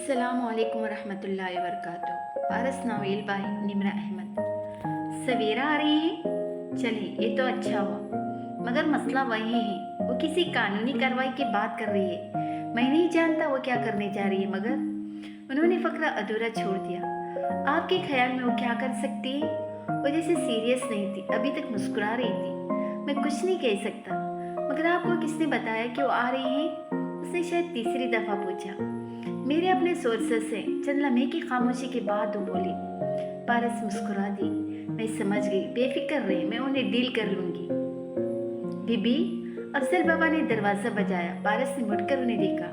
अस्सलामुअलैकुम वरहमतुल्लाहि वबरकातुहू। पारस novel bye Nimra Ahmad. सवेरा आ रही है, चलिए ये तो अच्छा हुआ, मगर मसला वही है, वो किसी कानूनी कार्रवाई की बात कर रही है। मैं नहीं जानता वो क्या करने जा रही है, मगर उन्होंने फकरा अधूरा छोड़ दिया। आपके ख्याल में वो क्या कर सकती है? वो जैसे सीरियस नहीं थी, अभी तक मुस्कुरा रही थी। मैं कुछ नहीं कह सकता, मगर आपको किसने बताया कि वो आ रही है? उसने शायद तीसरी दफा पूछा। मेरे अपने सोर्सेस से चंद लम्हे की खामोशी के बाद वो बोली। पारस मुस्कुरा दी। मैं समझ गई, बेफिक्र रहे, मैं उन्हें डील कर लूंगी। बीबी, अफजल बाबा ने दरवाजा बजाया। पारस ने मुड़कर उन्हें देखा।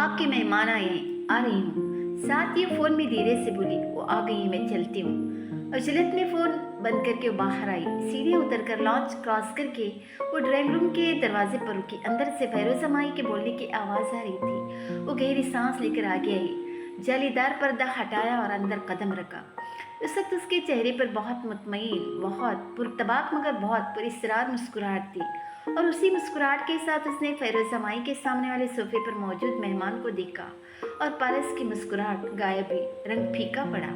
आपके मेहमान आए हैं, आ रही हूँ। साथ ही फोन में धीरे से बोली, वो आ गई है, मैं चलती हूँ। और जलत में फोन बंद करके वो बाहर आई। सीढ़ियाँ उतरकर लॉन्च क्रॉस करके वो ड्राइंग रूम के दरवाजे पर रुकी। अंदर से फैरोजा माई के बोलने की आवाज़ आ रही थी। वो गहरी सांस लेकर आगे आई, जालीदार पर्दा हटाया और अंदर कदम रखा। उस वक्त उसके चेहरे पर बहुत मुतमईन, बहुत पुरतबाक मगर बहुत पुरस्रार मुस्कुराहट थी। और उसी मुस्कुराहट के साथ उसने फैरोजा माई के सामने वाले सोफे पर मौजूद मेहमान को देखा और पारस की मुस्कुराहट गायब हुई, रंग फीका पड़ा।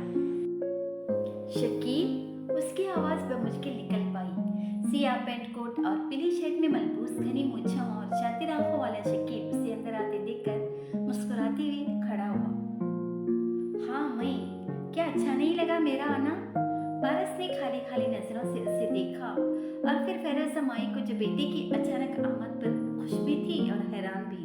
शकील, उसकी आवाज़ बमुश्किल निकल पाई। सियाह पेंट कोट और पीली शर्ट में मलबूस घनी मूंछों और शातिर आंखों वाला शकील उसे अंदर आते देखकर मुस्कुराते हुए खड़ा हुआ। हाँ मई, क्या अच्छा नहीं लगा मेरा आना? पारस ने खाली खाली नजरों से उसे देखा और फिर फैरोजा माई को जो बेटे की अचानक आमद पर खुश भी थी और हैरान भी।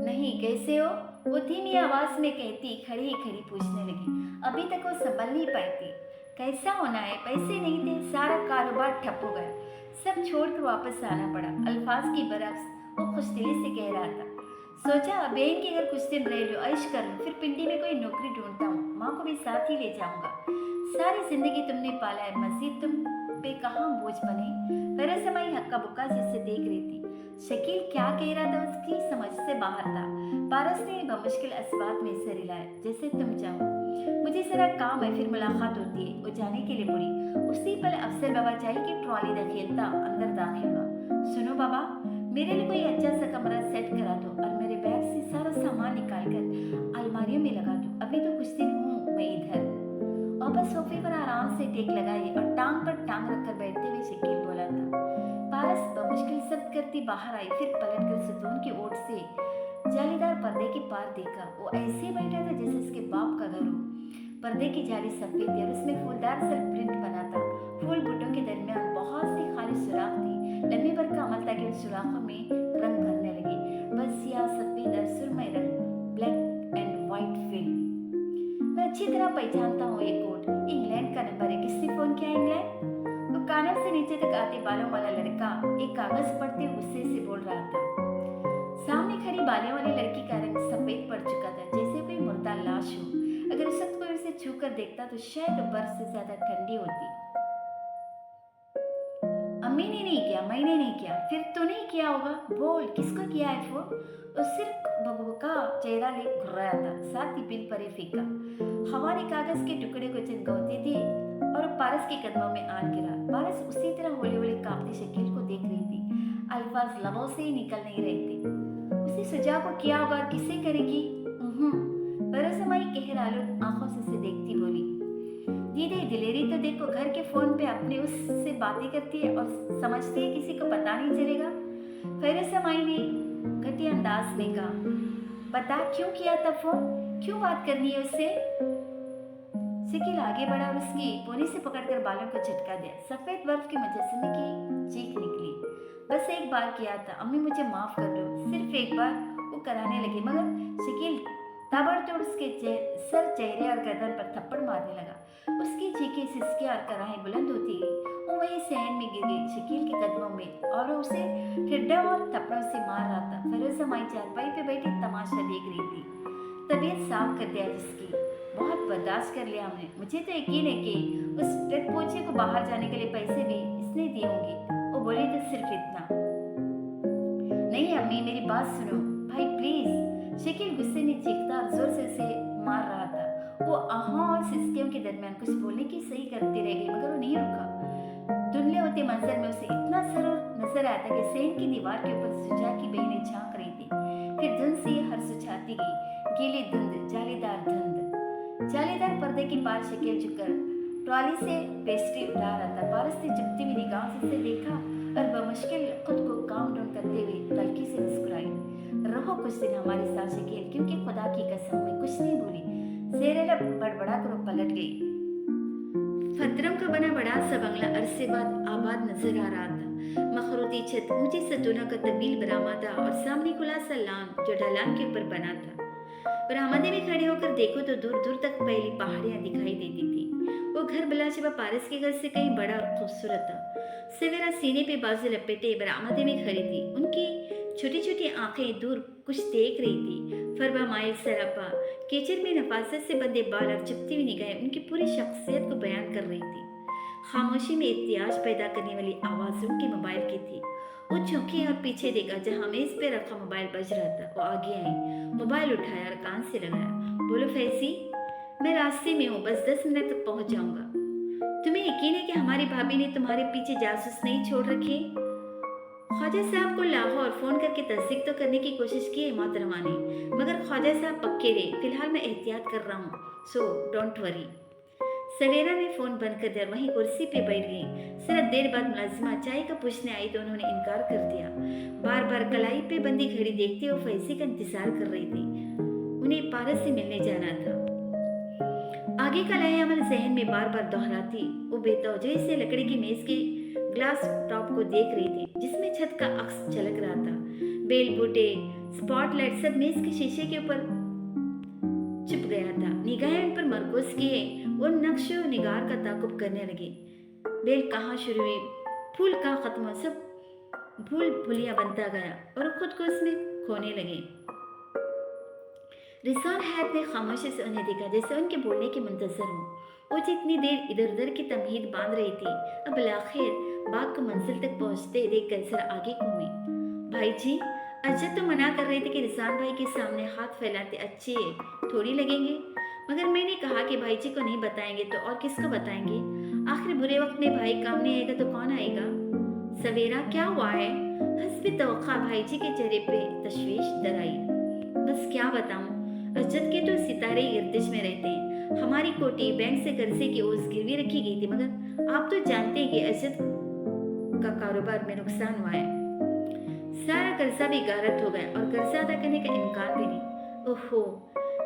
नहीं, कैसे हो? वो धीमी आवाज में कहती खड़ी ही खड़ी पूछने लगी। अभी तक वो संभल नहीं पाई थी। कैसा होना है? पैसे नहीं थे, सारा कारोबार ठप हो गया, सब छोड़कर वापस आना पड़ा। अल्फाज की बरक्स वो खुशदिली से कह रहा था। सोचा बहन के घर कुछ दिन रह लो, ऐश कर लो, फिर पिंडी में कोई नौकरी ढूंढता हूँ, माँ को भी साथ ही ले जाऊंगा। सारी जिंदगी तुमने पाला है, मजीद तुम पे कहाँ बोझ बने। फैरोजा माई हक्का बुक्का से उसे देख रही थी। शकील क्या कह रहा था उसकी समझ से बाहर था। पारस ने बमुश्किल अस्बात में सिर हिलाया। जैसे तुम चाहो, मुझे जरा काम है, फिर मुलाकात होती है। वो जाने के लिए मुड़ी। उसी पल अफसर बाबा चाय की ट्रॉली धकेलता अंदर दाखिल हुआ। सुनो बाबा, मेरे लिए कोई अच्छा सा कमरा सेट करा दो और मेरे बैग से सारा सामान निकाल कर अलमारियों में लगा दो। अभी तो कुछ दिन हूँ मैं इधर। वापस सोफे पर आराम से टेक लगाई और टांग पर टांग रखकर बैठते हुए शकील बोला था। पारस बमुश्किल शब्द करती बाहर आई, फिर पलटकर सतून की ओर से जालीदार पर्दे के पार देखा। वो ऐसे बैठा था जैसे उसके बाप का घर हो। पर्दे की जाली सफेद थी और उसमें फूलदार सा प्रिंट बना था। फूल बूटों के दरमियान बहुत सी खाली सुराख थी। लम्बे भर का अमल था कि उन सुराखों में रंग भरने लगे। बस सियाह सफेद और सुरमई रंग, ब्लैक एंड व्हाइट फिल्म। मैं अच्छी तरह पहचानता हूँ ये कोट, इंग्लैंड का नंबर है। किसने फोन किया इंग्लैंड? तो कानर से नीचे तक आते बालों वाला लड़का एक कागज पढ़ते गुस्से से बोल रहा था। सामने खड़ी बालों वाली लड़की का रंग सफेद पड़ चुका था, जैसे कोई मुर्दा लाश हो। अगर उस वक्त कोई उसे छू कर देखता तो शायद बर्फ से ज्यादा ठंडी होती। अम्मी ने नहीं किया, मैंने नहीं किया, फिर तूने ही किया होगा। बोल, किसको किया है फोन? वो सिर्फ बबू का चेहरा ले घुर्राया था, साथ ही बिल पर फीका। हवा ने कागज के टुकड़े को चिंगाती थी और पारस के कदमों में आन गिरा। पारस उसी तरह हौली हौली कांपती शकील को देख रही थी। अल्फाज लबों से ही निकल नहीं रहे थे। उसे सुजाव को किया होगा, किसे करेगी? फैरोजा माई कहर आलूद आंखों से उसे देखती बोली। दीदी दिलेरी तो देखो, घर के फोन पे अपने उससे बातें करती है और समझती है किसी को पता नहीं चलेगा। फैरोजा माई ने घटिया अंदाज में कहा। बता क्यों किया था फोन, क्यों बात करनी है उससे? शकील आगे बढ़ा और उसकी पोनी से पकड़कर बालों को झटका दिया। सफेद बर्फ के मुजस्समे की चीख निकली। बस एक बार किया था अम्मी, मुझे माफ कर दो, सिर्फ एक बार। वो कराने लगी, मगर शकील ताबड़तोड़ उसके सर, चेहरे और गर्दन पर थप्पड़ मारने लगा। उसकी चीखें, सिसकियां और कराहें बुलंद होती गई। वो वहीं सहन में गिर गई शकील के कदमों में और उसे ठिड्डा और थप्पड़ों से मार रहा था। फैरोजा माई चारपाई पे बैठी तमाशा देख रही थी। तबीयत साफ कर दिया जिसकी, बहुत बर्दाश्त कर लिया हमने। मुझे तो यकीन है कि उस ट्रक पोछे को बाहर जाने के लिए पैसे भी इसने दिए होंगे। वो बोली तो सिर्फ इतना। नहीं अम्मी, मेरी बात सुनो भाई प्लीज। शकील गुस्से में चीखता और जोर से उसे मार रहा था। वो आहों और सिसकियों के दरमियान कुछ बोलने की सही करती रह गई, मगर वो नहीं रुका। धुंधले होते मंजर में उसे इतना जरूर नजर आया था कि सेन की दीवार के ऊपर सुजा की बहनें झांक रही थी। फिर धुंध से हर सुझाती गई। गीली धुंध, जालीदार धुंध। जालीदार पर्दे की पार शकील झुककर ट्रॉली से पेस्ट्री उठा रहा था। पारस ने चुपती हुई निगाहों से उसे देखा और बमुश्किल खुद को काम डाउन करते हुए हल्की से मुस्कुराई। रहो कुछ दिन हमारे साथ शकील, क्योंकि खुदा की कसम मैं कुछ नहीं भूली। ज़ेरेला बड़बड़ा कर पलट गई। पत्थरों का बना बड़ा सा बंगला अरसे बाद आबाद नजर आ रहा था। मखरूती छत, ऊंची सतूनों का तवील बरामदा और सामने खुला सा लॉन जो ढलान के ऊपर बना था। बरामदे में खड़े होकर देखो तो दूर दूर तक पहली पहाड़ियां दिखाई देती थी। वो घर बिलाशबा पारस के घर से कहीं बड़ा और खूबसूरत था। सवेरा सीने पे बाजू लपेटे बरामदे में खड़ी थी। उनकी छोटी छोटी आंखें दूर कुछ देख रही थी। फरबा माइल सरापा कीचड़ में नफासत से बंधे बाल और चुपती हुई निगाहें उनकी पूरी शख्सियत को बयान कर रही थी। खामोशी में इत्याज पैदा करने वाली आवाज़ उनके मोबाइल की थी। वो चौंकी और पीछे देखा जहां मेज पे रखा मोबाइल बज रहा था। वो आगे आई, मोबाइल उठाया और कान से लगाया। बोलो फैसी, मैं रास्ते में हूँ, बस 10 मिनट तक पहुंच जाऊंगा। तुम्हें यकीन है कि हमारी भाभी ने तुम्हारे पीछे जासूस नहीं छोड़ रखे? ख्वाजा साहब को लाहौर फोन करके तस्दीक तो करने की कोशिश की है मोहतरमा ने, मगर ख्वाजा साहब पक्के रहे। फिलहाल मैं एहतियात कर रहा हूँ, सो डोंट वरी। सवेरा ने फोन बंद कर दिया, वहीं कुर्सी पे बैठ गई। सिर्फ देर बाद मुलाजिमा चाय का पूछने आई तो उन्होंने इनकार कर दिया। बार बार कलाई पे बंदी घड़ी देखते हुए फैसी का इंतजार कर रही थी। उन्हें पारस से मिलने जाना था। आगे का लाएअमल जहन में बार बार दोहराती वो बेतवजही से लकड़ी की मेज के ग्लास टॉप को देख रही थी, जिसमें छत का अक्स झलक रहा था। बेल बूटे, स्पॉटलाइट सब मेज के शीशे के ऊपर चुप गया था। निगाहें उन पर मरकूज किए वो नक्श निगार का ताकुब करने लगे। बेल कहाँ शुरू हुई, फूल कहाँ खत्म हुआ, सब भूल भुलिया बनता गया और खुद को उसमें खोने लगे। रिजवान हयात ने खामोशी से उन्हें देखा, जैसे उनके बोलने के मुंतजर हो। वो जितनी देर इधर उधर की तमहीद बांध रही थी, अब आखिर बात को मंजिल तक पहुंचते देख कर जरा आगे घूमी। भाई जी, अजय तो मना कर रहे थे कि रिजवान भाई के सामने हाथ फैलाते अच्छे थोड़ी लगेंगे, मगर मैंने कहा कि भाई जी को नहीं बताएंगे तो और किसको बताएंगे? आखिर बुरे वक्त में भाई काम नहीं आएगा तो कौन आएगा? सवेरा, क्या हुआ है? हस्बी तवक्का भाई जी के चेहरे पे तशवीश दर आई। बस क्या बताऊं, अजद के तो सितारे गर्दिश में रहते हैं। हमारी कोठी बैंक से कर्जे की ओस गिरवी रखी गई थी, मगर आप तो जानते हैं कि अजद का कारोबार में नुकसान हुआ है। सारा कर्जा भी गारत हो गया और कर्जा अदा करने का इम्कान भी नहीं। ओहो,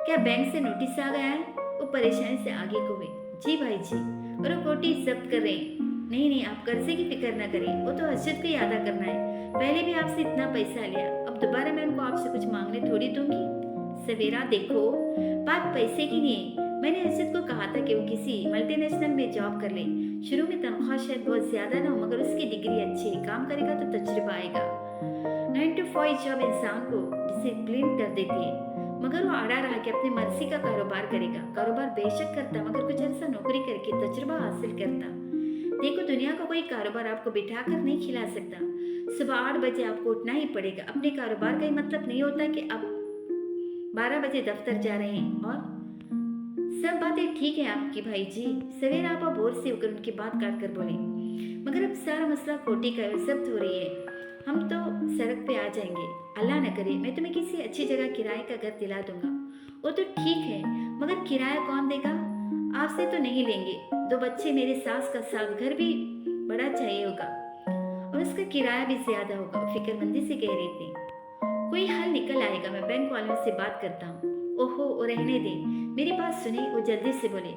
क्या बैंक से नोटिस आ गया है? वो परेशानी से आगे को हुई। जी भाई जी, और वो कोठी जब्त कर रहे हैं। नहीं नहीं, आप कर्जे की फिक्र न करें, वो तो अजद को ही अदा करना है। पहले भी आपसे इतना पैसा लिया, अब दोबारा मैं उनको आपसे कुछ मांगने थोड़ी दूंगी। सवेरा देखो, बात पैसे की नहीं है। मैंने अजद को कहा था कि वो किसी मल्टीनेशनल में जॉब कर ले। शुरू में तनख्वाह शायद बहुत ज्यादा ना हो, मगर उसकी डिग्री अच्छी है, काम करेगा तो तजुर्बा आएगा। 9 to 5 जॉब इंसान को डिसिप्लिन कर देती है, मगर वो आड़ा रहा कि अपनी मर्जी का कारोबार करेगा। कारोबार बेशक करता, मगर कुछ अर्सा नौकरी करके तजुर्बा हासिल करता। देखो, दुनिया का कोई कारोबार आपको बिठा कर नहीं खिला सकता। सुबह 8 बजे आपको उठना ही पड़ेगा। अपने कारोबार का ही मतलब नहीं होता कि आप 12 बजे दफ्तर जा रहे हैं। और सब बातें ठीक है आपकी भाई जी। सवेरा आपा बोर से होकर उनकी बात काट कर बोले, मगर अब सारा मसला कोठी का जब्त हो रही है, हम तो सड़क पे आ जाएंगे। अल्लाह न करे मैं तुम्हें किसी अच्छी जगह किराए का घर दिला दूंगा। वो तो ठीक है, मगर किराया कौन देगा? आपसे तो नहीं लेंगे। 2 बच्चे, मेरे सास का साथ, घर भी बड़ा चाहिए होगा और उसका किराया भी ज्यादा होगा। फिक्रमंदी से कह रही थी। कोई हल निकल आएगा, मैं बैंक वालों से बात करता हूँ। ओहो, वो रहने दे, मेरी बात सुने। वो जल्दी से बोले,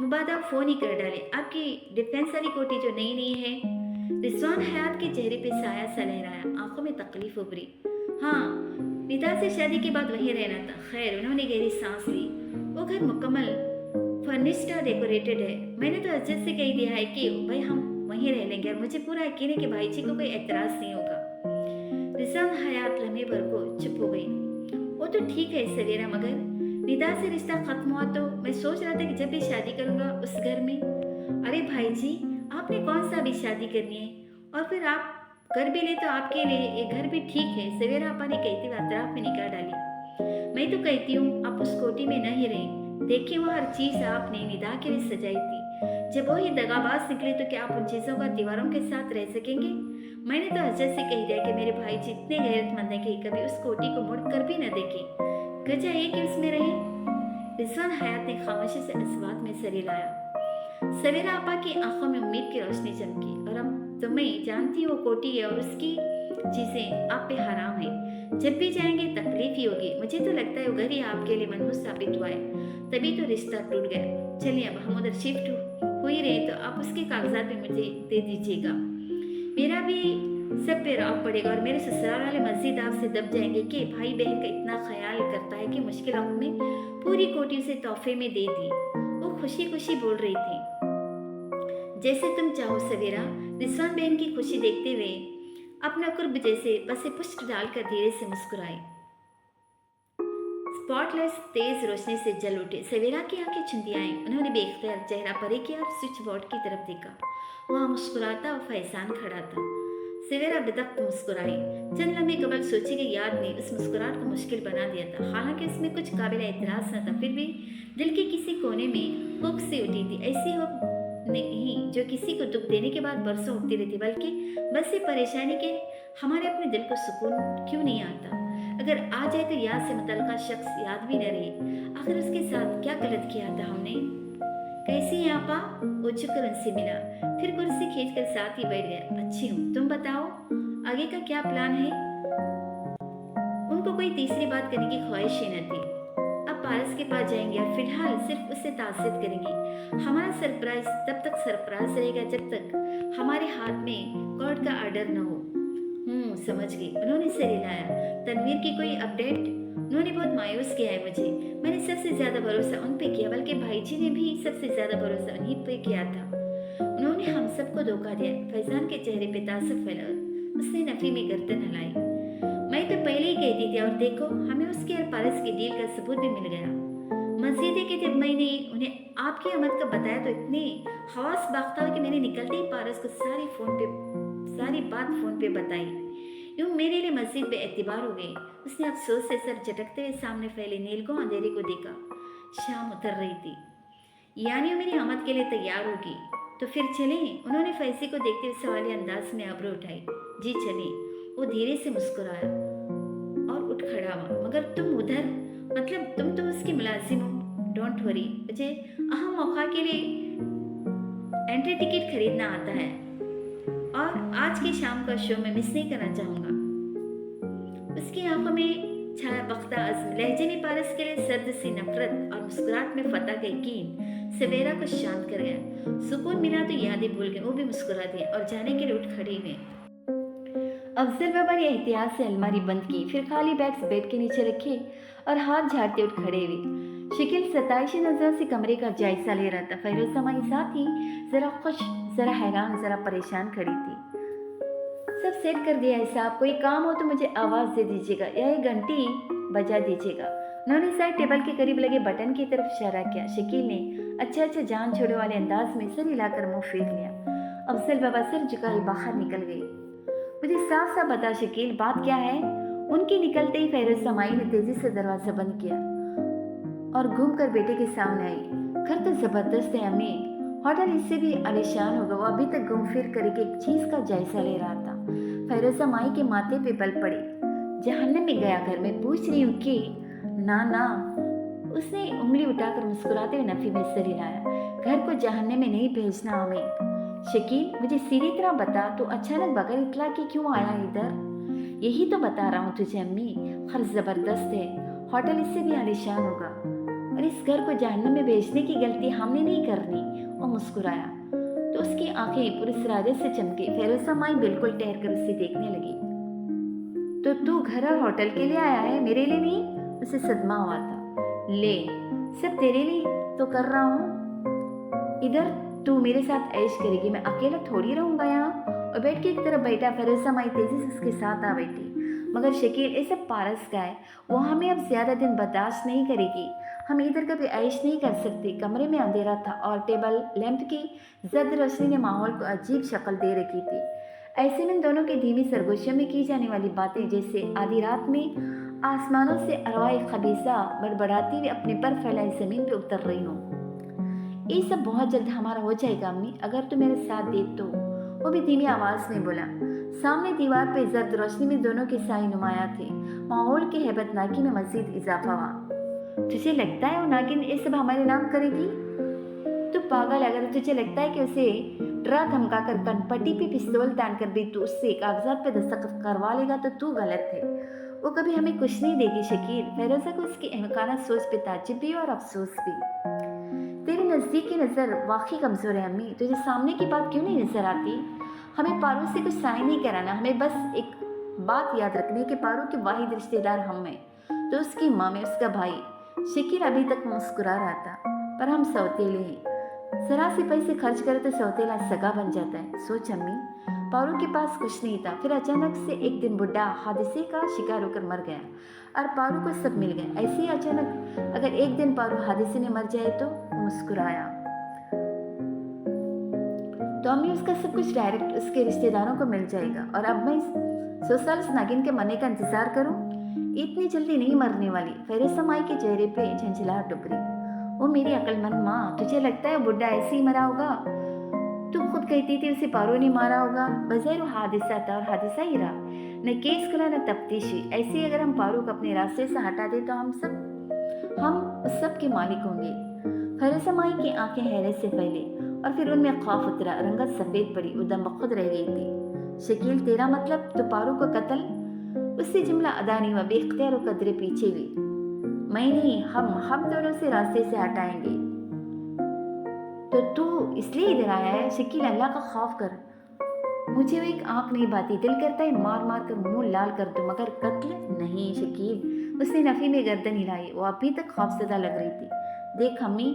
मुबादा फोन ही कर डाले। आपकी डिफेंस वाली कोठी जो नई नई है। रिजवान हयात के चेहरे पे साया सा लहराया, आंखों में तकलीफ उभरी। हाँ, निदा से शादी के बाद वहीं रहना था। खैर, उन्होंने गहरी सांस ली। वो घर मुकम्मल फर्निश्ड और डेकोरेटेड है। मैंने तो अजद से कह दिया है कि भाई हम वहीं रह लेंगे और मुझे पूरा यकीन है कि भाई जी को कोई एतराज नहीं होगा। रिजवान हयात लम्हे भर को चुप हो गई। वो तो ठीक है सवेरा, मगर निदा से रिश्ता खत्म हुआ तो मैं सोच रहा था कि जब भी शादी करूंगा उस घर में। अरे भाई जी, आपने कौन सा अभी शादी करनी है? और फिर आप कर भी ले तो आपके लिए ये घर भी ठीक है। सवेरा आपा ने कहते हुए अतराफ में निगाह डाली। मैं तो कहती हूँ आप उस कोठी में नहीं रहें। देखिए, वो हर चीज आपने निदा के लिए सजाई थी। जब वो ही दगाबाज निकले तो क्या आप उन चीजों का दीवारों के साथ रह सकेंगे? मैंने तो अजय से कह दिया कि मेरे भाई जी इतने गैरतमंद हैं कि कभी उस कोठी को मुड़ कर भी न देखें। वजह ये कि उसमें रहे। रिजवान हयात ने खामोशी से इस बात में सर हिलाया। सवेरा आपा की आंखों में उम्मीद की रोशनी चमकी। और अब तो मैं जानती हूँ कोटी है और उसकी चीजें आप पे हराम है। जब भी जाएंगे तकलीफ ही होगी। मुझे तो लगता है वो घर ही आपके लिए मनहूस साबित हुआ है, तभी तो रिश्ता टूट गया। चलिए अब हम उधर शिफ्ट हो ही रहे तो आप उसके कागजात भी मुझे दे दीजिएगा। मेरा भी सब पे राव पड़ेगा और मेरे ससुराल वाले मस्जिद आपसे दब जाएंगे कि भाई बहन का इतना ख्याल करता है कि मुश्किल वक्त में पूरी कोटी उसे तोहफे में दे दी। वो खुशी खुशी बोल रही थी, जैसे तुम चाहो सवेरा। रिजवान बहन की खुशी देखते हुए अपना कुर्ब जैसे बसे पुष्ट डालकर धीरे से मुस्कुराए। स्पॉटलाइट्स तेज रोशनी से जल उठे। सवेरा की आंखें चुंधी आई। उन्होंने बेख्तियार चेहरा परे किया और स्विच बोर्ड की तरफ देखा। वहां मुस्कुराता और फैजान खड़ा था। सवेरा बेदख्त मुस्कुराई। चंद लम्हे कबल सोची गई याद ने उस मुस्कुराहट को मुश्किल बना दिया था। हालांकि उसमें कुछ काबिल एतराज न था, फिर भी दिल के किसी कोने में हुक सी उठी थी। ऐसी हुक नहीं जो किसी को दुख देने के बाद बरसों उठती रहती, बल्कि बस ये परेशानी के हमारे अपने दिल को सुकून क्यों नहीं आता। अगर आ जाए तो याद से मुतल्लका शख्स याद भी न रहे। आखिर उसके साथ क्या गलत किया था हमने। कैसी हैं आपा? वो झुककर उनसे मिला, फिर कुर्सी खींचकर साथ ही बैठ गया। अच्छी हूँ, तुम बताओ आगे का क्या प्लान है? उनको कोई तीसरी बात करने की ख्वाहिश ही न थी। अब पारस के पास जाएंगे और फिलहाल सिर्फ उससे तासीर करेंगे। हमारा सरप्राइज तब तक सरप्राइज रहेगा जब तक हमारे हाथ में कोर्ट का ऑर्डर न हो। समझ गई। उन्होंने सिर हिलाया। तनवीर की कोई अपडेट? उन्होंने बहुत मायूस किया है मुझे। मैंने सबसे ज्यादा भरोसा उन पे किया, बल्कि भाई जी ने भी सबसे ज्यादा भरोसा उन्हीं पे किया था। उन्होंने हम सबको धोखा दिया। फैजान के चेहरे पे तासुफ फैला। उसने नफी में गर्दन हिलाई। मैं तो पहले ही कहती थी, और देखो हमें उसके और पारस की डील का सबूत भी मिल गया। मस्जिद के जब मैंने उन्हें आपकी आमद का बताया तो इतने हवास बाख्ता हुए कि मैंने निकलते ही पारस को सारी बात फोन पे बताई। यूं मेरे लिए मस्जिद पे एतबार हो गई। उसने अफसोस से सर झटकते हुए सामने फैले नीलकों अंधेरे को देखा। शाम उतर रही थी, यानी वो मेरी आमद के लिए तैयार होगी। तो फिर चलें? उन्होंने फैसी को देखते हुए सवाली अंदाज में आबरू उठाई। जी चलें। वो धीरे से मुस्कुराया और उठ खड़ा हुआ। मगर तुम उधर, मतलब तुम तो उसकी मुलाजिम हो। डोंट वरी, मुझे अहम मौका के लिए एंट्री टिकट खरीदना आता है और आज की शाम का शो मैं मिस नहीं करना चाहूंगा। उसकी आंखों में छाया बख्ता अज़्म। लहजे में पारस के लिए सर्द सी नफरत और मुस्कुराहट में फतह का यकीन सवेरा को शांत कर गया। सुकून मिला तो यादें भूल गए। वो भी मुस्कुरा दिए और जाने के लिए उठ खड़ी हुई। अफजल बाबा ने एहतियात से अलमारी बंद की, फिर खाली बैग्स बेड के नीचे रखे और हाथ झाड़ते उठ खड़े हुए। शकील सताइशी नजर से कमरे का जायजा ले रहा था। फैरोज हमारे साथ ही जरा खुश, जरा हैरान, जरा परेशान खड़ी थी। सब सेट कर दिया है साहब, कोई काम हो तो मुझे आवाज़ दे दीजिएगा या एक घंटी बजा दीजिएगा। उन्होंने साइड टेबल के करीब लगे बटन की तरफ इशारा किया। शकील ने अच्छा जान छोड़े वाले अंदाज में सर हिलाकर मुंह फेर लिया। अफजल बाबा सर झुकाए बाहर निकल गए। मुझे साफ साफ बता शकील, बात क्या है? उनके निकलते ही फैरोज समाई ने तेजी से दरवाजा बंद किया और घूमकर बेटे के सामने आई। घर तो जबरदस्त है अम्मी, होटल इससे भी आलिशान होगा। वो अभी तक घूम फिर कर एक चीज का जायजा ले रहा था। फैरोजा माई के माथे पे बल पड़े। जहन्नम में गया घर में, पूछ रही हूँ कि ना। उसने उंगली उठाकर मुस्कुराते हुए नफी में सिर हिलाया। घर को जहन्नम में नहीं भेजना हमें। शकील मुझे सीधी तरह बता, तो अचानक बगैर इतला के क्यों आया इधर? यही तो बता रहा हूँ तुझे अम्मी, खर्च जबरदस्त है, होटल इससे भी आलिशान होगा और इस घर को जहन्नम में भेजने की गलती हमने नहीं करनी। वो मुस्कुराया तो उसकी आंखें पूरे इरादे से चमकी। फैरोजा माई बिल्कुल ठहर कर उसे देखने लगी। तो तू घर और होटल के लिए आया है, मेरे लिए नहीं? उसे सदमा हुआ था। ले, सब तेरे लिए तो कर रहा हूँ। इधर तू मेरे साथ ऐश करेगी, मैं अकेला थोड़ी रहूंगा यहाँ। और बेड की एक तरफ बैठा फैरोजा माई तेजी से उसके साथ आ बैठी। मगर शकील ऐसे पारस का है, वो हमें अब ज्यादा दिन बर्दाश्त नहीं करेगी। हम इधर कभी ऐश नहीं कर सकते। कमरे में अंधेरा था और टेबल लैंप की जर्द रोशनी ने माहौल को अजीब शक्ल दे रखी थी। ऐसे में दोनों की धीमी सरगोशियों में की जाने वाली बातें जैसे आधी रात में आसमानों से अरवाए खबीसा बड़बड़ाती हुई अपने पर फैलाई जमीन पे उतर रही हूँ। ये सब बहुत जल्द हमारा हो जाएगा अम्मी, अगर तू मेरे साथ दे तो। वो भी धीमी आवाज में बोला। सामने दीवार पे जर्द रोशनी में दोनों के साए नुमाया थे। माहौल की हैबतनाकी में मजीद इजाफा हुआ। तुझे लगता है वो नागिन ये सब हमारे नाम करेगी? तू पागल, अगर तुझे लगता है कि उसे डरा धमका कर कनपट्टी पे पिस्तौल तान कर भी तू उससे कागजात पे दस्तखत करवा लेगा तो तू गलत है। वो कभी हमें कुछ नहीं देगी शकील। फेरोजा को उसकी अहमकाना सोच पे ताज्जुब भी और अफसोस भी। तेरे नज़दीक की नज़र वाकई कमज़ोर है अम्मी। तुझे सामने की बात क्यों नहीं नज़र आती? हमें पारू से कुछ साइन नहीं कराना, हमें बस एक बात याद रखनी है कि पारू के वाहिद रिश्तेदार हम हैं तो उसकी माँ में उसका भाई। शकील अभी तक मुस्कुरा रहा था। पर हम सौतेले हैं, जरा से पैसे खर्च करे तो सौतेला सगा बन जाता है। सोच अम्मी, पारू के पास कुछ नहीं था, फिर अचानक से एक दिन बुढ़ा हादसे का शिकार होकर मर गया और पारू को सब मिल गया। ऐसे ही अचानक अगर एक दिन पारू हादसे में मर जाए तो? मुस्कुराया। तो अम्मी, उसका सब कुछ डायरेक्ट उसके रिश्तेदारों को मिल जाएगा और अब मैं 100 साल उस नागिन के मरने का इंतजार करूं? इतनी जल्दी नहीं मरने वाली। फेरोजा माई के चेहरे पे झंझलाहट उभरी। वो मेरी अक्लमंद माँ, तुझे लगता है बुढ़ा ऐसे ही मरा होगा? तू खुद कहती थी उसे पारू ने मारा होगा। बज़ाहिर हादसा था और हादसा ही रहा। न केस खुला न तफ्तीश हुई। ऐसे ही अगर हम पारू को अपने रास्ते से हटा दे तो हम उस सब के मालिक होंगे। फेरोजा माई की आंखें हैरत से फैली और फिर उनमें खौफ उतरा। रंगत सफेद पड़ी, वो दम खुद रह गई थी। शकील, तेरा मतलब तो पारू को कत्ल? उससे जुमला अदा नहीं हुआ। बेख्तियार वो कदरे पीछे हुई। मैं नहीं, हम दोनों से रास्ते से हटाएंगे। तो तू इसलिए इधर आया है? शकील, अल्लाह का खौफ कर। मुझे वो एक आंख नहीं भाती, दिल करता है मार मार कर मुंह लाल कर दूं, मगर कत्ल नहीं। शकील, उसने नफी में गर्दन हिलाई। वो अभी तक खौफजदा लग रही थी। देख अम्मी,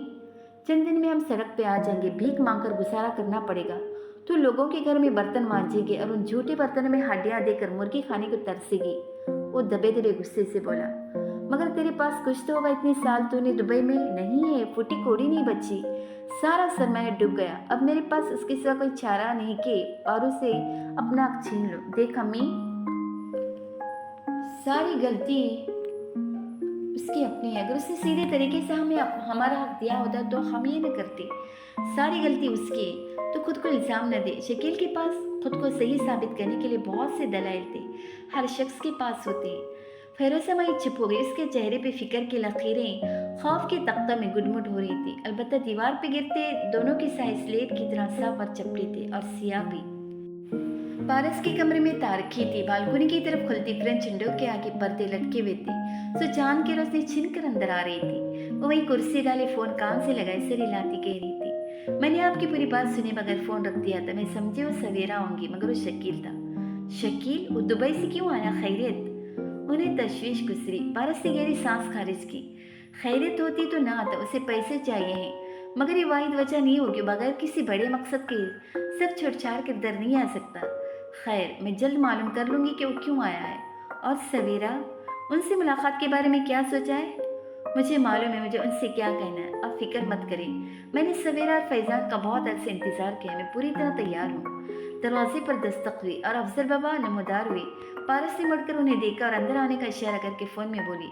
चंद दिन में हम सड़क पे आ जाएंगे, भीख मांगकर गुजारा करना पड़ेगा। तू लोगों के घर में बर्तन मांजेगी और उन झूठे बर्तनों में हड्डियां देकर मुर्गी खाने को तरसेगी। वो दबे दबे गुस्से से बोला। मगर तेरे पास कुछ तो होगा, इतने साल तूने दुबई में नहीं है, फूटी कोड़ी नहीं बची, सारा सरमाया डूब गया। अब मेरे पास उसके सिवा कोई चारा नहीं कि पारू से अपना हक छीन लो। देख अम्मी, सारी गलती उसकी अपनी है। अगर उसने सीधे तरीके से हमें हमारा हक दिया होता तो हम ये न करते। सारी गलती उसकी है, तो खुद को इल्ज़ाम न दे। शकील के पास खुद को सही साबित करने के लिए बहुत से दलाइल थे, हर शख्स के पास होते हैं। फेरोजा माई चुप हो गई। उसके चेहरे पे फिक्र की लकीरें खौफ के तख्ता में गुडमुड हो रही थी। अलबत्ता दीवार पे गिरते दोनों के साए स्लेट की तरह साफ और चपटे थे और सियाह भी। पारस के कमरे में तारखी थी। बालकनी की तरफ खुलती फ्रेंच विंडो के आगे पर्दे लटके हुए थे, सो चांद की रोशनी छिन कर अंदर आ रही थी। वो वही कुर्सी डाले फोन कान से लगाए सिर हिलाती कह रही थी, मैंने आपकी पूरी बात सुने मगर फोन रख दिया था। मैं समझी वो सवेरा होंगी, मगर वो शकील था। शकील? वो दुबई से क्यों आया? खैरियत? उन्हें तशवीश गुजरी। पारस ने गहरी सांस खारिज की। खैरियत होती तो ना आता, उसे पैसे चाहिए हैं, मगर ये वाहिद वजह नहीं होगी। बगैर किसी बड़े मकसद के सब छोड़ छाड़ कर दर नहीं आ सकता। खैर, मैं जल्द मालूम कर लूँगी कि वो क्यों आया है। और सवेरा, उनसे मुलाकात के बारे में क्या सोचा है? मुझे मालूम है मुझे उनसे क्या कहना है। आप फिक्र मत करें, मैंने सवेरा और फैजान का बहुत अर्से इंतज़ार किया। मैं पूरी तरह तैयार हूँ। दरवाजे पर दस्तक हुई और अफजल बाबा नमोदार हुए। पारस ने मुड़कर उन्हें देखा और अंदर आने का इशारा करके फ़ोन में बोली,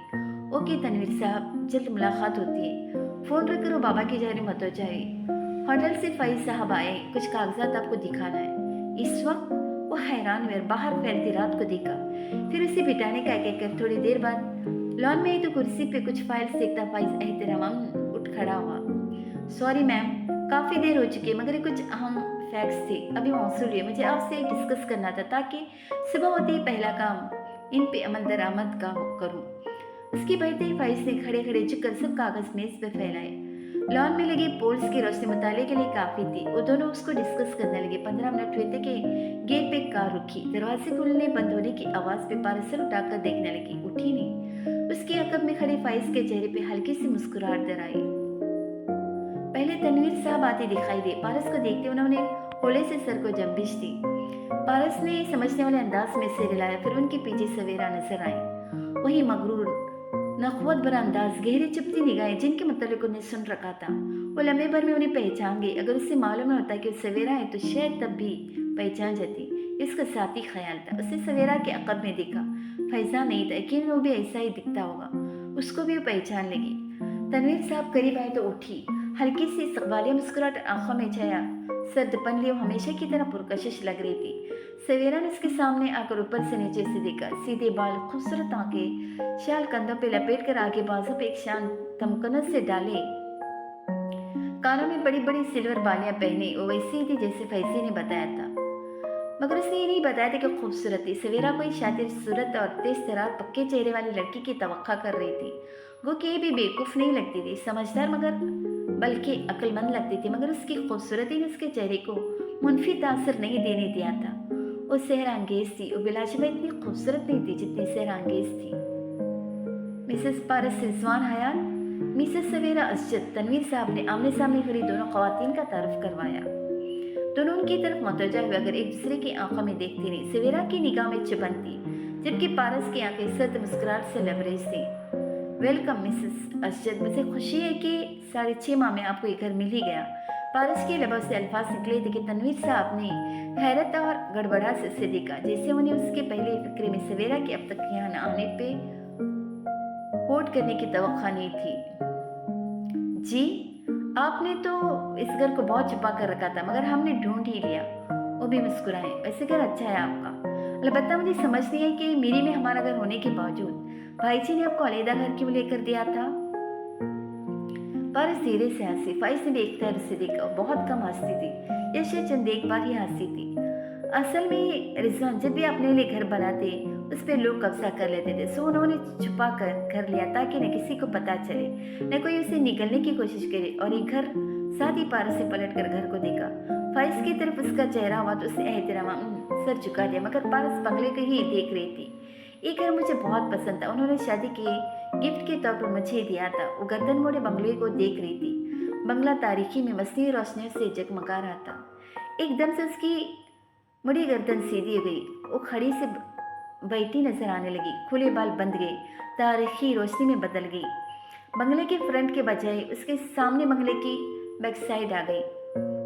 ओके तनवीर साहब, जल्द मुलाकात होती है। फ़ोन रखकर वो बाबा की जाने मतवजा हुई। होटल से फैज साहब आए, कुछ कागजात आपको दिखाना है। इस वक्त वो हैरान हुए और बाहर फैलती रात को देखा। फिर उसे बिठाने का कहकर थोड़ी देर बाद लॉन में ही तो कुर्सी पे कुछ फाइल्स देखता फैज एहतराम उठ खड़ा हुआ। सॉरी मैम, काफ़ी देर हो चुकी है, मगर कुछ अहम फैक्ट्स थे अभी मौसूल हुए, मुझे आपसे डिस्कस करना था ताकि सुबह होते ही पहला काम इन पे अमल दरामद का करूँ। उसकी बढ़ते ही फैज ने खड़े खड़े झुककर सब कागज मेज पर फैलाए। लॉन में लगी पोल्स की रोशनी मुताले के लिए काफ़ी थी। वो दोनों उसको डिस्कस करने लगे। 15 मिनट हुए थे कि गेट पे कार रुकी। दरवाजे खुलने बंद होने की आवाज़ पे पारस सर उठाकर देखने लगी। उठी नहीं। उसके अकब में खड़े फैज के चेहरे पे हल्की सी मुस्कुराहट दर आई। पहले तनवीर साहब आते दिखाई दे। पारस को देखते उन्होंने होले से सर को जंबिश दी। पारस ने समझने वाले अंदाज में सिर हिलाया। फिर उनके पीछे सवेरा नजर आई। वही मगरूर नखवत भरा अंदाज, गहरी चुपती निगाहें जिनके मतलब उन्हें सुन रखा था। वो लम्हे भर में उन्हें पहचान गई। अगर उससे मालूम न होता कि वो सवेरा है तो शायद तब भी पहचान जाती। इसका साथी ख्याल था। उसने सवेरा के अकब में देखा। फैजान नहीं था, लेकिन वो भी ऐसा ही दिखता होगा। उसको भी वो पहचान लगी। तनवीर साहब करीब आए तो उठी। हल्की सी इस्तकबालिया मुस्कुराहट आंखों में छाया। सर्द पन लिए हमेशा की तरह पुरकशिश लग रही थी। सवेरा ने उसके सामने आकर ऊपर से नीचे से देखा। सीधे बाल, खूबसूरत आंखें, शाल कंधों पे लपेट कर आगे बाजू पे एक शान तमकनत से डाले, कानों में बड़ी बड़ी सिल्वर बालियां पहनी। वो वैसी ही थी जैसे फैजी ने बताया था, मगर उसने ये नहीं बताया था कि खूबसूरत थी। सवेरा कोई शातिर सूरत और तेज तरार पक्के चेहरे वाली लड़की की तवक्का कर रही थी। वो कहीं भी बेवकूफ़ नहीं लगती थी, समझदार मगर बल्कि अक्लमंद लगती थी, मगर उसकी खूबसूरती ने उसके चेहरे को मुनफी तासर नहीं देने दिया था। वो सेहरांगेज थी। वो बिलाशबा इतनी खूबसूरत नहीं थी जितनी सेहरांगेज थी। मिसेस पारस रिजवान हयात, मिसेस सवेरा असजद, तनवीर साहब ने आमने सामने खड़ी दोनों खवातीन का तारुफ करवाया। दोनों उनकी तरफ मुतवज्जा हुए, अगर एक दूसरे की आंखों में देखती नहीं। सवेरा की निगाह में चुभन थी, जबकि पारस की आंखें सर्द मुस्कुराहट से लबरेज थी। वेलकम मिसेस असजद, मुझे खुशी है कि 6.5 माह में आपको ये घर मिल ही गया। पारस के लबों से अल्फाज निकले थे कि तनवीर साहब ने हैरत और गड़बड़ाहट से उसे देखा, जैसे उन्हें उसके पहले फिक्रे में सवेरा के अब तक यहाँ न आने पे होट करने की तवक्का नहीं थी। जी, आपने तो इस घर को बहुत छुपा कर रखा था, मगर हमने ढूंढ ही लिया। वो भी मुस्कुराए। वैसे घर अच्छा है आपका, अलबत्ता मुझे समझ नहीं है कि मेरी में हमारा घर होने के बावजूद भाई जी ने आपको अलहदा घर क्यों लेकर दिया था। पारस धीरे से हंसी। फाइज ने भी एक तरह से देखा, बहुत कम हंसती थी, या शायद चंद एक बार ही हंसी थी। असल में रिजवान, जब भी अपने लिए घर बनाते उस पर लोग कब्जा कर लेते थे, सो उन्होंने छुपा कर घर लिया ताकि न किसी को पता चले, न कोई उसे निकलने की कोशिश करे। और एक घर साथ ही पारस से पलट कर घर को देखा। फाइज की तरफ उसका चेहरा हुआ तो उसने एहतराम सर झुका दिया, मगर पारस बंगले को ही देख रही थी। ये घर मुझे बहुत पसंद था, उन्होंने शादी के गिफ्ट के तौर पर मुझे दिया था। वो गर्दन मोड़े बंगले को देख रही थी। बंगला तारीखी में मसनी रोशनियों से जगमगा रहा था। एकदम से उसकी मुड़ी गर्दन सीधी हो गई। वो खड़ी से बैठी नजर आने लगी। खुले बाल बंद गए, तारीखी रोशनी में बदल गई। बंगले के फ्रंट के बजाय उसके सामने बंगले की बैक साइड आ गई।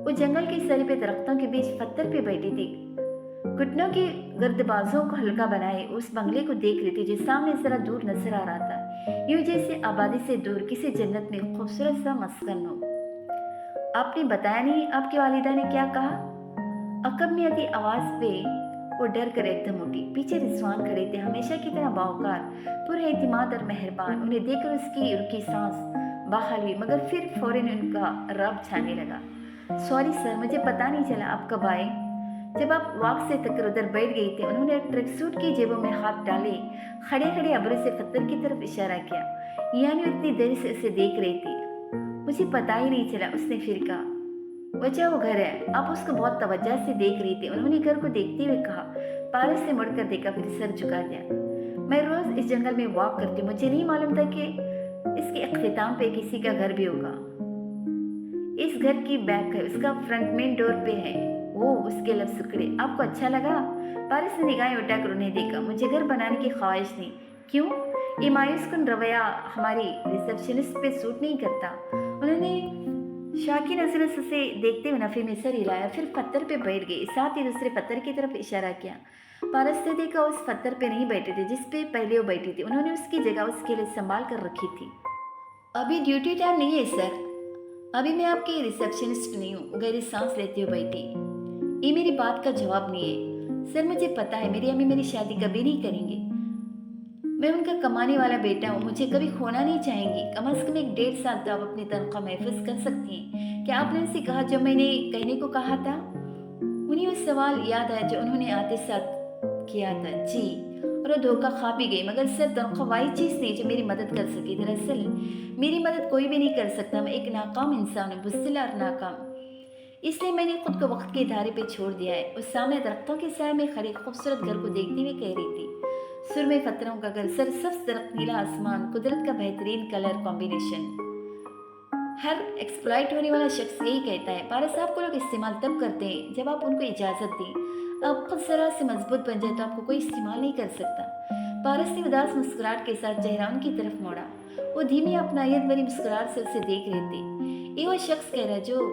वो जंगल की सरी पे दरख्तों के बीच पत्थर पे बैठी थी, घुटनों की गर्दबाजों को हल्का बनाए उस बंगले को देख रही थी जो सामने जरा दूर नजर आ रहा था, यूं जैसे आबादी से दूर किसी जन्नत में खूबसूरत सा मस्कन हो। आपने बताया नहीं आपकी वालिदा ने क्या कहा? अकब में आती आवाज पे वो डर कर एकदम उठी। पीछे रिजवान खड़े थे, हमेशा की तरह बावकार, पूरे एतमाद और मेहरबान। उन्हें देखकर उसकी रुकी सांस बहाल हुई, मगर फिर फौरन उनका रब छाने लगा। सॉरी सर, मुझे पता नहीं चला आप कब आए। जब आप वॉक से तक उधर बैठ गई थे, उन्होंने ट्रैक सूट की जेबों में हाथ डाले, खड़े खड़े अब्रों से पत्थर की तरफ इशारा किया, यानी इतनी देर से उसे देख रही थी। मुझे पता ही नहीं चला, उसने फिर कहा। वजह वो घर है, आप उसको बहुत तवज्जो से देख रही थी, उन्होंने घर को देखते हुए कहा। पारस से मुड़कर देखा, फिर सर झुका दिया। मैं रोज इस जंगल में वॉक करती हूँ, मुझे नहीं मालूम था कि इसके अख्तिताम पे किसी का घर भी होगा। इस घर की बैक है, उसका फ्रंट मेन डोर पे है। वो उसके लफ्ज सुकड़े। आपको अच्छा लगा? पारस ने निगाहें उठाकर उन्हें देखा। मुझे घर बनाने की ख्वाहिश नहीं। क्यों? ये मायूस कुन रवैया हमारी रिसेप्शनिस्ट पे सूट नहीं करता। उन्होंने शाकी नजरों से उसे देखते हुए नफे में सर हिलाया, फिर पत्थर पे बैठ गई, साथ ही दूसरे पत्थर की तरफ इशारा किया। पारस ने देखा उस पत्थर पे नहीं बैठे थे जिस पे पहले वो बैठी थी। उन्होंने उसकी जगह उसके लिए संभाल कर रखी थी। अभी ड्यूटी टाइम नहीं है सर, अभी मैं आपकी रिसेप्शनिस्ट नहीं हूँ। गहरी सांस लेते हुए बैठी। ये मेरी बात का जवाब नहीं है सर, मुझे पता है मेरी अम्मी मेरी शादी कभी नहीं करेंगे। मैं उनका कमाने वाला बेटा हूँ, मुझे कभी खोना नहीं चाहेंगी। कम से कम 1.5 साल तो आप अपनी तनख्वाह महफूज कर सकती हैं। क्या आपने उनसे कहा जो मैंने कहने को कहा था? उन्हें वो सवाल याद आया जो उन्होंने आते साथ किया था। जी, और वो धोखा खा भी गई, मगर सर तनख्वाह वही चीज़ नहीं जो मेरी मदद कर सकी। दरअसल मेरी मदद कोई भी नहीं कर सकता, मैं एक नाकाम इंसान हूँ, बुज़दिल और नाकाम। इसलिए मैंने खुद को वक्त के धारे पे छोड़ दिया है। उस सामने दरख्तों के साए में खड़े खूबसूरत घर को देखते हुए कह रही थी। सुर में पत्थरों का घर, सरसब्ज दरख्त, नीला आसमान, कुदरत का बेहतरीन कलर कॉम्बिनेशन। हर एक्सप्लॉइट होने वाला शख्स यही कहता है। पारस आपको लोग इस्तेमाल तब करते हैं जब आप उनको इजाज़त दें। आप खुद जरा से मजबूत बन जाए तो आपको कोई इस्तेमाल नहीं कर सकता। पारस ने उदास मुस्कुराहट के साथ चेहरा उनकी तरफ मोड़ा। वो धीमी अपनायत भरी मुस्कुराहट से उसे देख रहे थे। ये वो शख्स कह रहा जो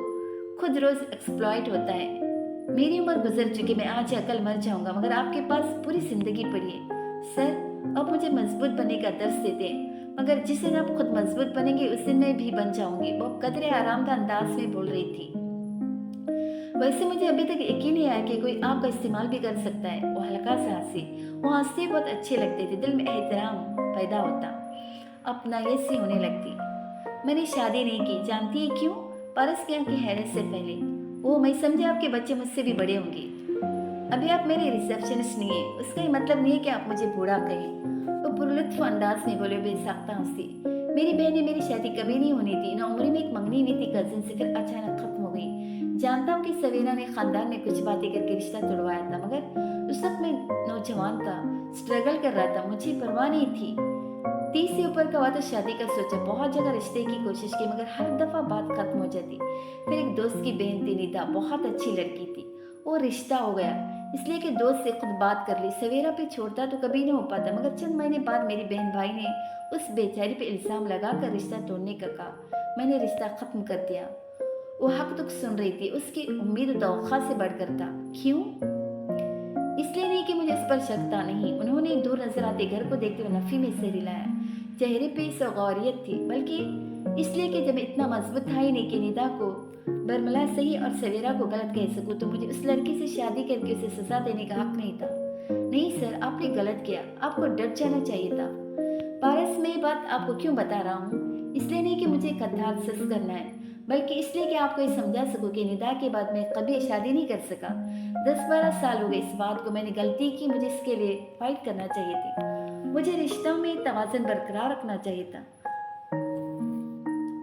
खुद रोज एक्सप्लॉइट होता है। मेरी उम्र गुजर चुकी, मैं आज या कल मर जाऊंगा, मगर आपके पास पूरी जिंदगी पड़ी है। सर आप मुझे मजबूत बनने का दर्स देते हैं, मगर जिस दिन आप खुद मजबूत बनेंगे उस दिन मैं भी बन जाऊंगी। वो कदरे आरामदा अंदाज में बोल रही थी। वैसे मुझे अभी तक यकीन नहीं आया कि कोई आपका इस्तेमाल भी कर सकता है। वो हल्का सा हंसी। वो हंसते बहुत अच्छे लगते थे, दिल में एहतराम पैदा होता, अपनायत होने लगती। मैंने शादी नहीं की, जानती है क्यों? पारस की आंखें हैरत से फैले। ओ, मैं समझे आपके बच्चे मुझसे भी बड़े होंगे। अभी आप मेरे रिसेप्शनिस्ट नहीं है, उसका ये मतलब नहीं है कि आप मुझे बूढ़ा कहें। वो पुरलुत्फ अंदाज में बोले, बेसाख्ता हंसी। मेरी बहन ने मेरी शादी कभी नहीं होनी थी, ना उम्र में एक मंगनी हुई थी कजिन से, फिर अचानक खत्म हो गई। जानता हूँ कि सवेरा ने खानदान में कुछ बातें करके रिश्ता तोड़वाया था, मगर उस वक्त मैं नौजवान था, स्ट्रगल कर रहा था, मुझे परवाह नहीं थी। 30 से ऊपर का हुआ तो शादी का सोचा, बहुत जगह रिश्ते की कोशिश की, मगर हर दफा बात खत्म हो जाती। फिर एक दोस्त की बहन थी निदा, बहुत अच्छी लड़की थी, वो रिश्ता हो गया, इसलिए कि दोस्त से खुद बात कर ली। सवेरा पे छोड़ता तो कभी नहीं हो पाता, मगर चंद महीने बाद मेरी बहन भाई ने उस बेचारी पे इल्ज़ाम लगाकर रिश्ता तोड़ने का कहा। मैंने रिश्ता खत्म कर दिया। वो हक तक सुन रही थी, उसकी उम्मीद तवक्का से बढ़कर था। क्यों? इसलिए नहीं कि मुझे उस पर शक था, नहीं। उन्होंने दूर नजर आते घर को देखते हुए नफी में सिर हिलाया। चेहरे पे सौगौरियत थी, बल्कि इसलिए कि जब इतना मजबूत था ही नहीं कि निदा को बरमला सही और सवेरा को गलत कह सकूं, तो मुझे उस लड़की से शादी करके उसे सजा देने का हक नहीं था। नहीं सर, आपने गलत किया, आपको डर जाना चाहिए था। पारस, मैं ये बात आपको क्यों बता रहा हूँ? इसलिए नहीं कि मुझे कथारसस करना है, बल्कि इसलिए कि आपको ये समझा सकूं कि निदा के बाद मैं कभी शादी नहीं कर सका। 10-12 साल हो गए इस बात को, मैंने गलती की, मुझे इसके लिए फाइट करना चाहिए थी, मुझे रिश्तों में तवाज़ुन बरकरार रखना चाहिए था।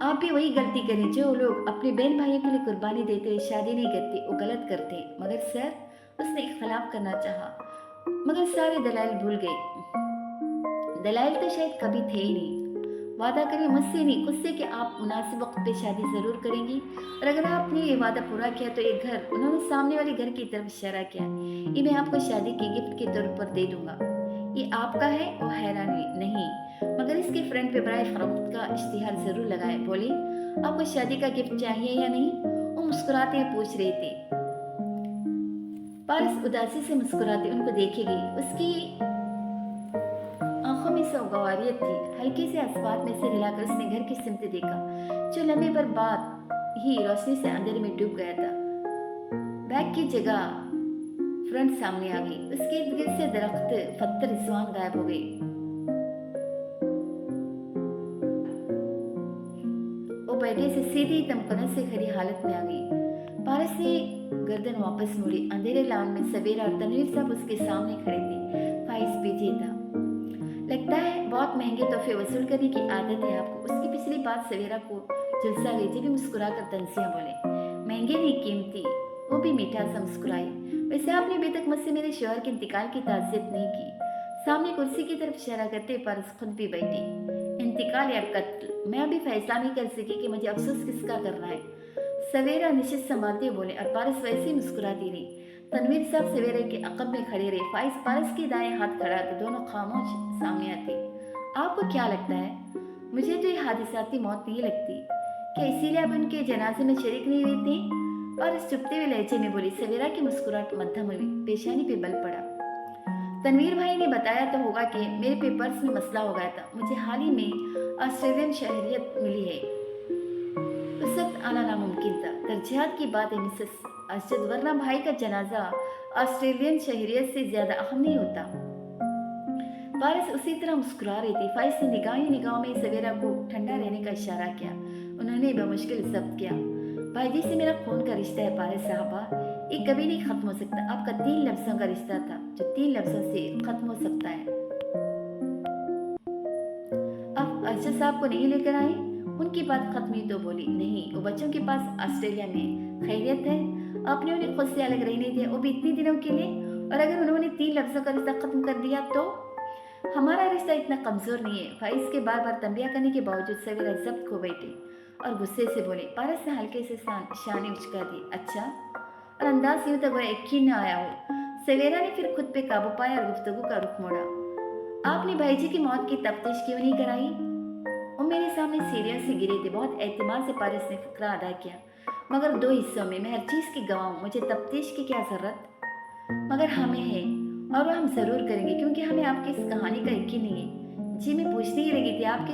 आप भी वही गलती करें जो लोग अपने बहन भाइयों के लिए कुर्बानी देते हुए शादी नहीं करते, वो गलत करते हैं। मगर सर, उसने इख्तलाफ करना चाहा, मगर सारे दलाइल भूल गए। दलाइल तो शायद कभी थे ही नहीं। वादा करिए मुझसे नहीं, खुद से, कि आप मुनासिब वक्त पे शादी जरूर करेंगी, और अगर आपने ये वादा पूरा किया तो एक घर, उन्होंने सामने वाले घर की तरफ इशारा किया, ये मैं आपको शादी की गिफ्ट के तौर पर दे दूंगा। ये आपका है? वो हैरान हुई। नहीं, मगर इसके फ्रंट पे बराए फरोख्त का इश्तिहार जरूर लगाए। बोली, आपको शादी का गिफ्ट चाहिए या नहीं? वो मुस्कुराते हुए पूछ रहे थे। पारस उदासी से मुस्कुराते उनको देखेगी। उसकी आंखों में सौगवारियत थी। हल्के से अस्वाद में से हिलाकर उसने घर की सिमत देखा, जो लम्हे पर बाद ही रोशनी से अंधेरे में डूब गया था। बैग की जगह फ्रंट सामने आ गई। उसके इर्द गिर्द से दरख्त, पत्थर, रिजवान गायब हो गई। वो बैठे से सीधी तमकनत से खड़ी हालत में आ गई। पारस ने गर्दन वापस मोड़ी। अंधेरे लाउन में सवेरा और तनवीर साहब उसके सामने खड़े थे। फाइज पीछे था। लगता है बहुत महंगे तोहफे वसूल करने की आदत है आपको। उसकी पिछली बात सवेरा को झुलसा गई, जब भी मुस्कुराकर तंसियां बोले, महंगे नहीं, कीमती। वो भी मीठा सा मुस्कुराई। वैसे आपने अभी तक मुझसे मेरे शौहर के इंतकाल की ताज़ियत नहीं की। सामने कुर्सी की तरफ इशारा करते पारस खुद भी बैठी। इंतकाल या कत्ल, मैं अभी फैसला नहीं कर सकी कि मुझे अफसोस किसका करना है। सवेरा निश्चित संभालते बोले, और पारस वैसे ही मुस्कुराती रही। तनवीर साहब सवेरे के अकब में खड़े रहे। फाइज पारस के दाएं हाथ खड़ा, तो दोनों खामोश सामने आते। आपको क्या लगता है? मुझे तो ये हादिसाती मौत नहीं लगती। क्या इसीलिए आप उनके जनाजे में शरीक नहीं हुए थे? पारस चुपते हुए लहजे में बोली। सवेरा की मुस्कुराहट मध्यम हुई, पेशानी पे बल पड़ा। तनवीर भाई ने बताया तो होगा कि मेरे पेपर्स में मसला हो गया था। मुझे हाल ही में ऑस्ट्रेलियन शहरियत मिली है। उस वक्त आना नामुमकिन था। तरजीहात की बात है मिसेस अरशद, वरना भाई का जनाजा ऑस्ट्रेलियन शहरियत से ज्यादा अहम नहीं होता। पारस उसी तरह मुस्कुरा रही थी। फाइज ने निगाहों में सवेरा को ठंडा रहने का इशारा किया। उन्होंने बमुश्किल जब्त किया। भाई जी से मेरा खून का रिश्ता है पारस साहबा, ये कभी नहीं खत्म हो सकता। आपका 3 लफ्जों का रिश्ता था, जो 3 लफ्जों से खत्म हो सकता है। आप अरशद साहब को नहीं लेकर आए? उनकी बात खत्म हुई तो बोली, नहीं, वो बच्चों के पास ऑस्ट्रेलिया में। खैरियत है? आपने उन्हें खुद से अलग रहने दिया, वो भी इतने दिनों के लिए? और अगर उन्होंने 3 लफ्जों का रिश्ता खत्म कर दिया तो? हमारा रिश्ता इतना कमजोर नहीं है। फाइज के बार बार तंबिया करने के बावजूद सवेरा जब्त खो बैठी और गुस्से से बोले। पारस ने हल्के से शाने उचका दी। अच्छा? और अंदाज यूं तक वह यकीन न आया हो। सवेरा ने फिर खुद पे काबू पाया और गुफ्तगू का रुख मोड़ा। आपने भाई जी की मौत की तफ्तीश क्यों नहीं कराई? वो मेरे सामने सीढ़ियों से गिरे थे। बहुत एहतिमात से पारस ने फकरा अदा किया, मगर 2 हिस्सों में। मैं हर चीज़ की गवाह हूँ, मुझे तफ्तीश की क्या ज़रूरत? मगर हमें है, और वह हम ज़रूर करेंगे, क्योंकि हमें आपकी इस कहानी का यकीन नहीं है। जी, मैं पूछने ही लगी थी आपके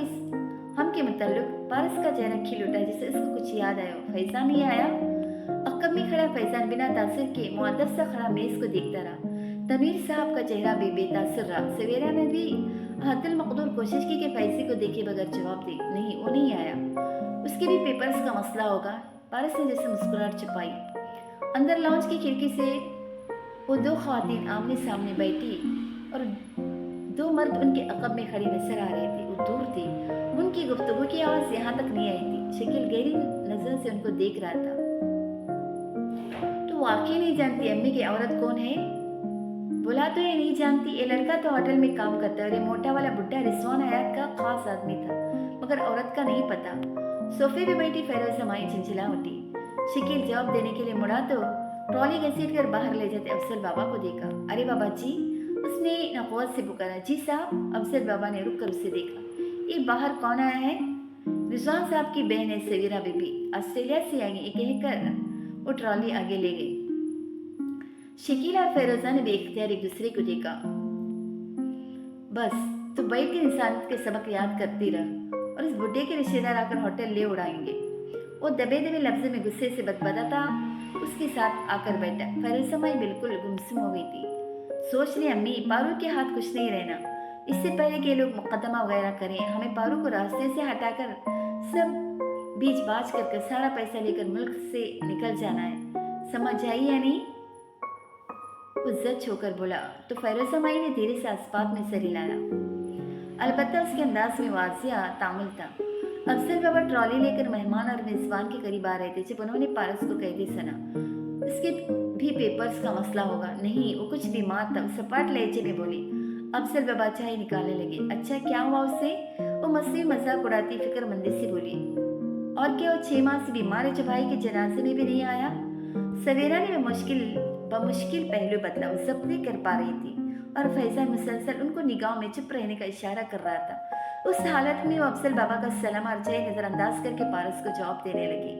हम के मुताल्लिक। पारस का चेहरा खिल उठा, जिससे उसको कुछ याद आया। फैजा नहीं आया? अक्कब में खड़ा फैजान बिना तासुर के मुअद्दब सा खड़ा मेज को देखता रहा। तमीर साहब का चेहरा भी बेतासुर रहा। सवेरा ने भी हद्दुल मकदूर कोशिश की कि फैजी को देखे बगैर जवाब दे। नहीं, वो नहीं आया। उसके भी पेपर्स का मसला होगा। पारस ने जैसे मुस्कुराहट छुपाई। अंदर लॉन्च की खिड़की से वो दो खवातीन आमने सामने बैठी और दो मर्द उनके अकब में खड़े नजर आ रहे थे। वो दूर थे। उनकी गुफ्तगू की आवाज़ यहाँ तक नहीं आई थी। शकील गहरी नजर से उनको देख रहा था। तो वाकई नहीं जानती अम्मी की औरत कौन है? बोला तो ये नहीं जानती। ये लड़का तो होटल में काम करता है और ये मोटा वाला बुड्ढा रिजवान हयात का खास आदमी था, मगर औरत का नहीं पता। सोफे पे बैठी फेरोज हमारी झंझला उठी। शकील जवाब देने के लिए मुड़ा तो ट्रॉली घसीट कर बाहर ले जाते अफजल बाबा को देखा। अरे बाबा जी, उसने नकौत से पुकारा। जी साहब। अफजल बाबा ने रुक कर उसे देखा। ये बाहर कौन आया है? रिजवान साहब की बहन है सवीरा बीबी, ऑस्ट्रेलिया से आई। ये कहकर वो ट्रॉली आगे ले गई। शकील और फेरोजा ने बेख्तियार एक दूसरे को देखा। बस तो बैठ कर इंसानियत के सबक याद करती रह और इस बुढ़े के रिश्तेदार आकर होटल ले उड़ाएंगे। वो दबे दबे लफ्ज़ों में गुस्से से बदबदाता उसके साथ आकर बैठा। फेरोजा माई बिल्कुल गुमसुम हो गई थी। सोच रही अम्मी, पारू के हाथ कुछ नहीं रहना। इससे पहले कि लोग मुकदमा वगैरह करें, हमें पारू को रास्ते से हटाकर सब बीच बाज कर सारा पैसा लेकर मुल्क से निकल जाना है। समझ आई या नहीं? उज्जत छोकर बोला। तो फेरोजा माई ने धीरे से अस्पात में सर हिलाया। अलबत्ता उसके अंदाज में वाजिया तामुल था। अफजल बाबा ट्रॉली लेकर मेहमान और मेजबान के करीब आ रहे थे जब उन्होंने पारस को कहते सुना, उसके भी पेपर्स का मसला होगा। नहीं, वो कुछ बीमार था। सपाट लहजे में बोली। अफजल बाबा चाय निकालने लगे। अच्छा, क्या हुआ उससे? वो मस्ती मजाक उड़ाती फिक्रमंदी से बोली। और क्या वो 6 माह से बीमार है जो भाई के जनाजे में भी नहीं आया? सवेरा ने बमुश्किल पहलू बदला। वो जब्त नहीं कर पा रही थी और फैजान मुसलसल उनको निगाह में चुप रहने का इशारा कर रहा था। उस हालत में वो अफजल बाबा का सलाम और जय नजरअंदाज करके पारस को जवाब देने लगी।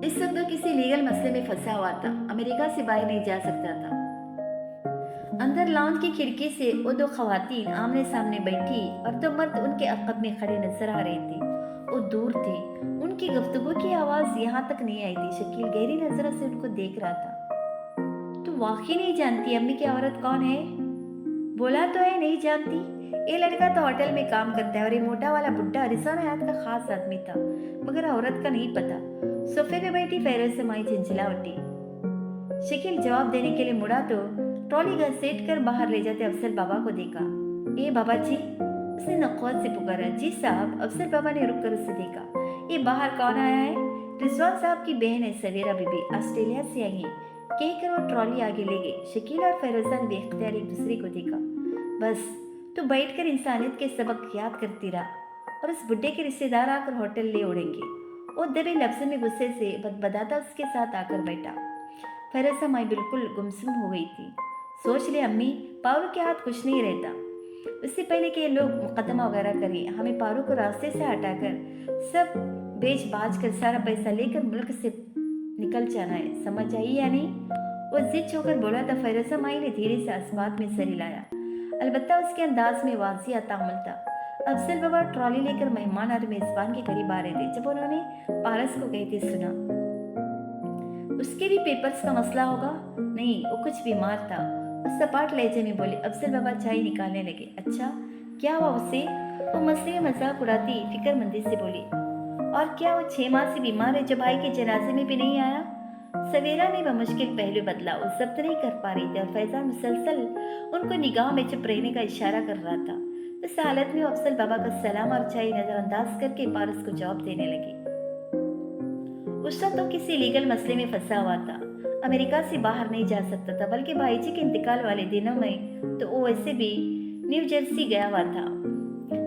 इस वक्त वो किसी लीगल मसले में फंसा हुआ था, अमेरिका से बाहर नहीं जा सकता था। अंदर लॉन्च की खिड़की से वो दो खवातीन आमने सामने बैठी और दो मर्द उनके अकब में खड़े नजर आ रहे थे। वो दूर थे। उनकी गुफ्तगू की आवाज़ यहाँ तक नहीं आई थी। शकील गहरी नजरों से उनको देख रहा था। तो वाकई नहीं जानती अम्मी की औरत कौन है? बोला तो है नहीं जानती। ये लड़का तो होटल में काम करता है और ये मोटा वाला बुड्ढा रिजवान हयात का खास आदमी था, मगर औरत का नहीं पता। सोफे पे बैठी फेरोज से माई झंझला उठी। शकील जवाब देने के लिए मुड़ा तो ट्रॉली घसीट कर बाहर ले जाते अफजल बाबा को देखा। ए बाबा जी, उसने नक़्क़त से पुकारा। जी साहब। अफजल बाबा ने रुक कर उसे देखा। ये बाहर कौन आया है? रिजवान साहब की बहन है सवेरा बीबी, ऑस्ट्रेलिया से आई है, कहकर वो ट्रॉली आगे ले गई। शकील और फेरोजा ने बेख्तियार एक दूसरे को देखा। बस तो बैठकर इंसानियत के सबक याद करती रहा और उस बुड्ढे के रिश्तेदार आकर होटल ले उड़ेंगे। वो दबे लफ्ज़ों में गुस्से से बदबदाता उसके साथ आकर बैठा। फेरोजा माई बिल्कुल गुमसुम हो गई थी। सोच ले अम्मी, पारू के हाथ कुछ नहीं रहता। उससे पहले कि ये लोग मुकदमा वगैरह करें, हमें पारू को रास्ते से हटाकर सब बेच बाज कर सारा पैसा लेकर मुल्क से निकल जाना है। समझ आई या नहीं? वो जिद होकर बोला था। फेरोजा माई ने धीरे से अस्बात में सर हिलाया। अलबत्ता उसके अंदाज में वाजिया तामुल था। अफजल बाबा ट्रॉली लेकर मेहमान और मेजबान के करीब आ रहे थे जब उन्होंने पारस को कहते सुना, उसके भी पेपर्स का मसला होगा। नहीं, वो कुछ बीमार था। उस सपाट लहजे में बोले। अफजल बाबा चाय निकालने लगे। अच्छा, क्या हुआ उसे? वो मस्ती में मजाक उड़ाती फिक्रमंदी से बोली। और क्या वो 6 माह से बीमार है जो भाई के जनाजे में भी नहीं आया? सवेरा ने बमुश्किल पहलू बदला। वो जब्त नहीं कर पा रही थी और फैजान मुसलसल उनको निगाह में चुप रहने का इशारा कर रहा था। इस हालत में वो अफजल बाबा का सलाम और चाय नजरअंदाज करके पारस को जवाब देने लगी। उस वक्त तो किसी लीगल मसले में फंसा हुआ था, अमेरिका से बाहर नहीं जा सकता था, बल्कि भाईजी के इंतकाल वाले दिनों में तो वो वैसे भी न्यू जर्सी गया हुआ था।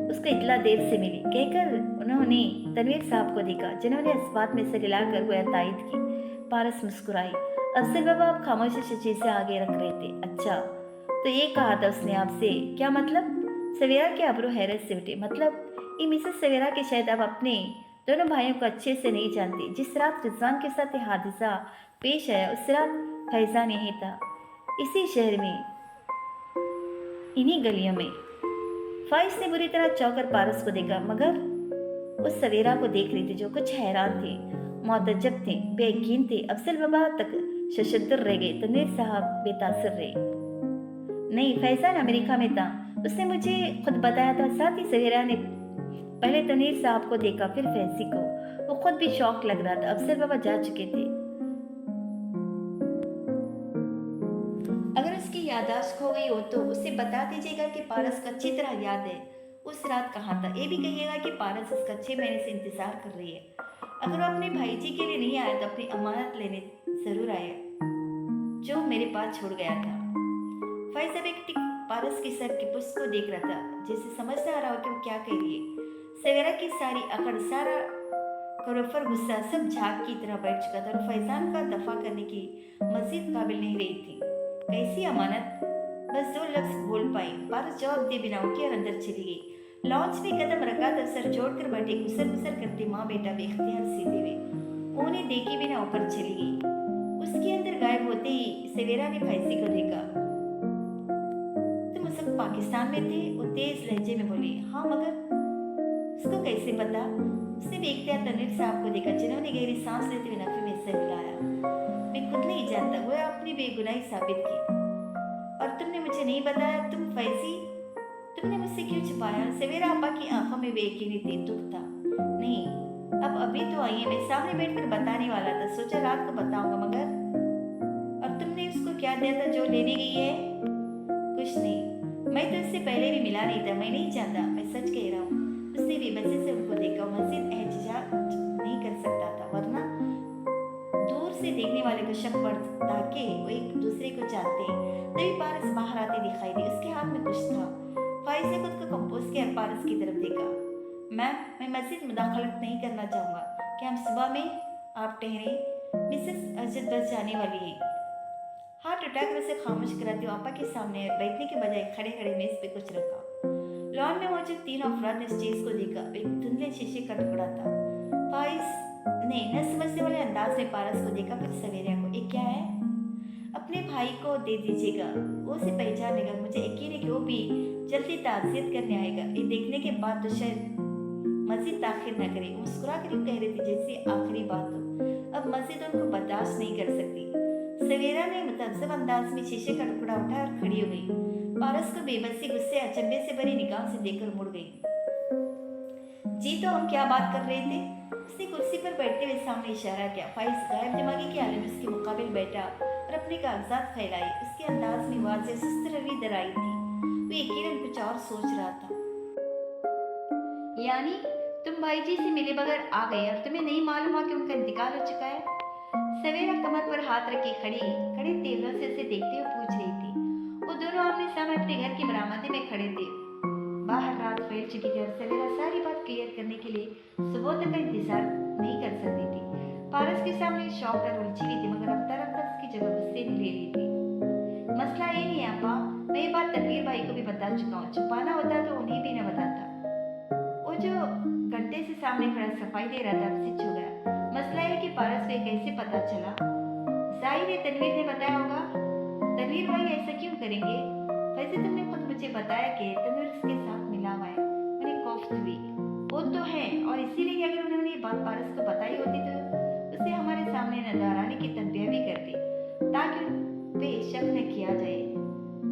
उसको इतला देर से मिली, कहकर उन्होंने तनवीर साहब को देखा जिन्होंने इस बात में सिर हिलाकर गोया तायद की। पारस मुस्कुराई। अफजल बाबा आप खामोशी से चीजें आगे रख रहे थे। अच्छा, तो ये कहा था उसने आपसे? क्या मतलब? सवेरा के अब्रू हैरत से उठे। मतलब ये मिसेस सवेरा के शायद अब अपने दोनों भाइयों को अच्छे से नहीं जानती। जिस रात रिजवान के साथ यह हादसा पेश आया उस रात फैजान यहीं था, इसी शहर में, इन्हीं गलियों में। फाइज ने बुरी तरह चौंक कर पारस को देखा, मगर उस सवेरा को देख रही थी जो कुछ हैरान थे। मुतजब थे, बेयकीन थे। अफजल बाबा तक शशद्र रह गए। तनवीर साहब बेतासर रहे। नहीं, फैजान अमेरिका में था, उसने मुझे खुद बताया था। साथ ही सवेरा ने पहले तनवीर साहब को देखा, फिर फैजी को। वो खुद भी शौक लग रहा था। अफजल बाबा जा चुके थे। अगर उसकी याददाश्त खो गई हो तो उसे बता दीजिएगा कि पारस को अच्छी तरह याद है उस रात कहाँ था। ये भी कहिएगा कि पारस उसका 6 महीने से इंतजार कर रही है। अगर वो अपने भाई जी के लिए नहीं आया तो अपनी अमानत लेने जरूर आया जो मेरे पास छोड़ गया था। फैज अब एक टिक पारस की सर की पुष्प को देख रहा था, जैसे समझ ना आ रहा हो कि वो क्या कह रही है। सवेरा की सारी अकड़, सारा करोफर गुस्सा सब झाग की तरह बैठ चुका था और फैजान का दफा करने की मजीद काबिल नहीं रही थी। कैसी अमानत, बस 2 लफ्ज बोल पाई। पारस जवाब दिए बिना उठी और अंदर चली गई। लॉन्च में कदम रखा तो सर जोड़कर बैठे गुसर गुसर करते माँ बेटा बेख्तियार सीधे हुए। उन्हें देखे बिना ऊपर चली गई। उसके अंदर गायब होते ही सवेरा ने फैजी को देखा। तुम उस वक्त पाकिस्तान में थे? वो तेज लहजे में बोली। हाँ, मगर उसको कैसे पता? उसने देखते तनवीर साहब को देखा, जिन्होंने गहरी सांस लेते हुए नफे में सर हिलाया। मैं खुद नहीं जानता, वो अपनी बेगुनाही साबित की। और तुमने मुझे नहीं बताया? तुम फैजी, तुमने मुझसे क्यों छुपाया? सवेरा आपा की आंखों में बेयकीनी थी, दुख था। नहीं, अब अभी तो आई है, मैं सामने बैठकर बताने वाला था, सोचा रात को बताऊंगा। मगर और तुमने उसको क्या दिया था जो लेने गई है? कुछ नहीं, मैं तो इससे पहले भी मिला नहीं था, मैं नहीं जानता, मैं सच कह रहा हूँ। उसने बेबसी से उनको देखा। मजीद एहतजाज नहीं कर सकता था, वरना दूर से देखने वाले को शक पड़ता कि वो एक दूसरे को जानते हैं। तभी पारस बाहर आते दिखाई दी, उसके हाथ में कुछ था। फाइज ने खुद को कंपोज किया, पारस की तरफ देखा। मैं मजीद मुदाखलत नहीं करना चाहूँगा कि हम सुबह में आप ठहरे, मिसेस अजद बस जाने वाली है। हाथ उठाकर उसे खामोश कराते आपा के सामने बैठने के बजाय खड़े खड़े मेज पे कुछ रखा। लॉन में मौजूद 3 अफराद ने स्टेज को देखा। एक धुंधले शीशे का टुकड़ा था। फाइज ने न समझने वाले अंदाज में पारस को देखा, फिर सवेरिया को। ये क्या है? अपने भाई को दे दीजिएगा, वो उसे पहचान लेगा। मुझे यकीन है कि वो भी जल्दी ताज़ियत करने आएगा। ये देखने के बाद तो शायद मजीद ताखिर न करे। मुस्कुरा कर कह रही थी जैसे आखिरी बात हो। अब मजीद उनको बर्दाश्त नहीं कर सकती। सवेरा ने मुतअज्जब अंदाज में शीशे का टुकड़ा उठाया और खड़ी हो गई। पारस को बेबसी, गुस्से, अचंभे से भरी निगाह से देखकर मुड़ गई। जी, तो हम क्या बात कर रहे थे? उसने कुर्सी पर बैठते हुए सामने इशारा किया। फाइज गायब दिमागी के आलम उसके मुकाबिल बैठा और अपने कागजात फैलाई। उसके अंदाज में वाज़ेह सुस्त रवि दराई थी। वो यकीनन कुछ और सोच रहा था। यानी तुम भाई जी से मिले बगैर आ गए और तुम्हें नहीं मालूम हुआ कि उनका इंतकाल हो चुका है? सवेरा कमर पर हाथ रखे खड़ी खड़े तेवरों से उसे देखते हुए पूछ रही थी। वो दोनों आमने सामने अपने घर के बरामदे में खड़े थे। बाहर रात फैल चुकी थी और सवेरा सारी बात क्लियर करने के लिए सुबह तक का इंतजार नहीं कर सकती थी। पारस के सामने शौक और उलझी हुई थी, मगर रफ्ता रफ्ता उसकी जगह गुस्से ने ले ली थी। मसला ये नहीं है आपा, मैं ये बात तनवीर भाई को भी बता चुका हूँ। छुपाना होता तो उन्हें भी न बताता। वो जो घंटे से सामने खड़ा सफाई दे रहा था अब सिच हो गया। मसला है कि पारस को कैसे पता चला? जाहिर है तनवीर ने बताया होगा। तनवीर भाई ऐसा क्यों करेंगे? वैसे तुमने खुद मुझे बताया कि तनवीर उसके साथ मिला हुआ है। मैंने कोफ्त हुई। वो तो है, और इसीलिए अगर उन्होंने ये बात पारस को बताई होती तो उसे हमारे सामने न दोहराने की तनबीह भी करते, ताकि उन पे शक न किया जाए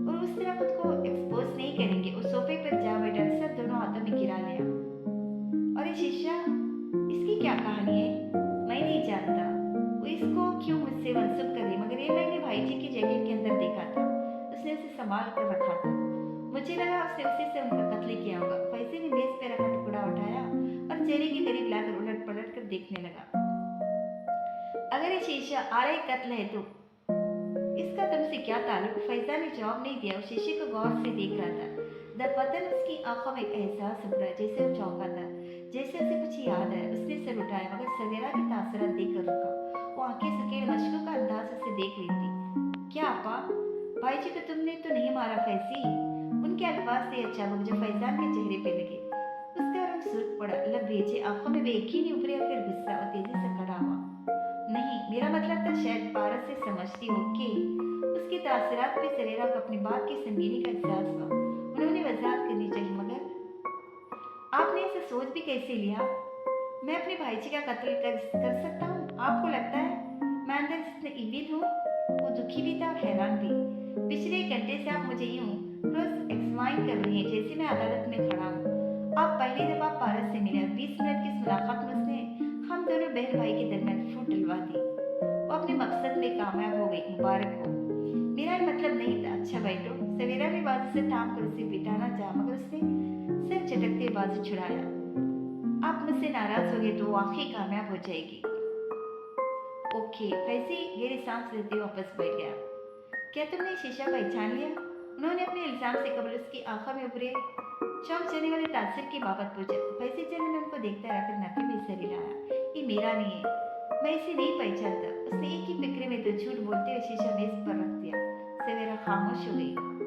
और उस तरह खुद को एक्सपोज नहीं करेंगे। उस सोफे पर जा बैठा सर दोनों हाथों में गिरा लिया। और ये शीशा, इसकी क्या कहानी है? मैं नहीं जानता वो इसको क्यों मुझसे मंसूब कर रही, मगर ये मैंने भाई जी की जैकेट के अंदर देखा था। उसने उसे संभाल कर रखा था। मुझे लगा उसने उसी से उनका कत्ल किया होगा। फैजी ने मेज पे रखा टुकड़ा उठाया और चेहरे के करीब लाकर उलट पलट कर देखने लगा। अगर ये शीशा आड़े कत्ल है तो इसका तुमसे क्या ताल्लुक? फैजा ने जवाब नहीं दिया। वो शीशे को गौर से देख रहा था। दफतन उसकी आंखों में एक एहसास उभरा, जैसे वो चौंका था, जैसे उसे कुछ याद है। उसने सर उठाया, मगर सवेरा के तासरात देखकर रुका। वो आंखें सकेड़ मशकों का अंदाज उसे देख रही थी। क्या आपा, भाई जी को तुमने तो नहीं मारा फैजी? उनके अल्फाज से अचानक जो फैजान के चेहरे पे लगे। उसका रंग सुर्ख पड़ा, लब भेजे, आंखों में बेयकीनी उभरी और फिर गुस्सा और तेजी से खड़ा हुआ। नहीं, मेरा मतलब था शायद पारस से समझती हो कि उसके तासरात पे सवेरा को अपनी बात की संगीनी का एहसास हुआ। उन्होंने वजाहत करनी चाहिए, मगर आपने इसे सोच भी कैसे लिया? मैं अपने भाई जी का कत्ल कर सकता हूँ? आपको लगता है मैं अंदर जितने इविल हूँ? वो दुखी भी था और हैरान भी। पिछले 1 घंटे से आप मुझे यूं क्रॉस एक्समाइन कर रही हैं जैसे मैं अदालत में खड़ा हूँ। आप पहली दफा पारस से मिले और 20 मिनट की इस मुलाकात में उसने हम दोनों बहन भाई के दरमियान फूट डलवा दी। वो अपने मकसद में कामयाब हो गई, मुबारक हो। मेरा ये मतलब नहीं था। अच्छा बैठो। सवेरा भी बाजू से थाम कर उसे बिठाना चाहा मगर उसने सिर झटकते बाजू छुड़ाया। आप मुझसे नाराज हो गए तो वो आखिर कामयाब हो जाएगी। ओके। फैजी गहरी सांस लेते हुए वापस बैठ गया। क्या तुमने शीशा पहचान लिया? उन्होंने अपने इल्जाम से कबल उसकी आंखों में उभरे चौंक जाने वाले तासिर की बाबत पूछा। फैजी चंद ने उनको देखता रहा, फिर नफे में सर हिलाया। ये मेरा नहीं है, मैं इसे नहीं पहचानता। उसने एक ही फिक्रे में तो झूठ बोलते हुए शीशा मेज पर रख दिया। सवेरा खामोश हो गई।